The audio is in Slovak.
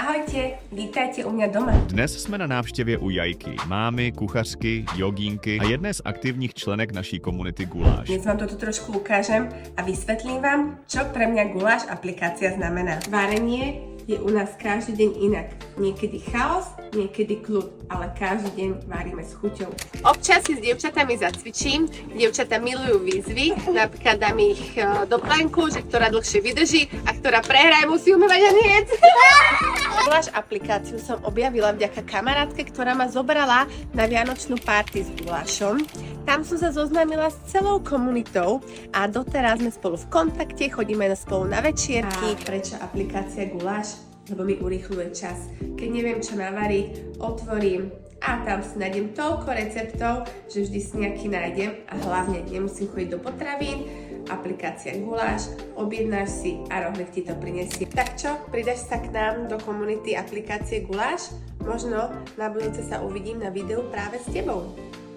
Ahojte, vítajte u mňa doma. Dnes jsme na návštěvě u Jajky, mámy, kuchařky, jogínky a jedné z aktivních členek naší komunity Guláš. Dnes vám toto trošku ukážem a vysvetlím vám, čo pre mňa Guláš aplikácia znamená. Varenie je u nás každý deň inak. Niekedy chaos, niekedy kľud, ale každý deň varíme s chuťou. Občas si s dievčatami zacvičím, dievčatá milujú výzvy, napríklad dám ich do plánku, že ktorá dlhšie vydrží a ktorá prehraje musí umývať hneď. Guláš aplikáciu som objavila vďaka kamarátke, ktorá ma zobrala na vianočnú party s gulášom. Tam som sa zoznámila s celou komunitou a doteraz sme spolu v kontakte, chodíme spolu na večierky. A prečo aplikácia Guláš? Lebo mi urýchľuje čas. Keď neviem čo navariť, otvorím a tam si nájdem toľko receptov, že vždy si nejaký nájdem a hlavne nemusím chodiť do potravín. Aplikácia Guláš, objednáš si a rovných ti to prinesie. Tak čo, pridaš sa k nám do komunity aplikácie Guláš? Možno na budúce sa uvidím na videu práve s tebou.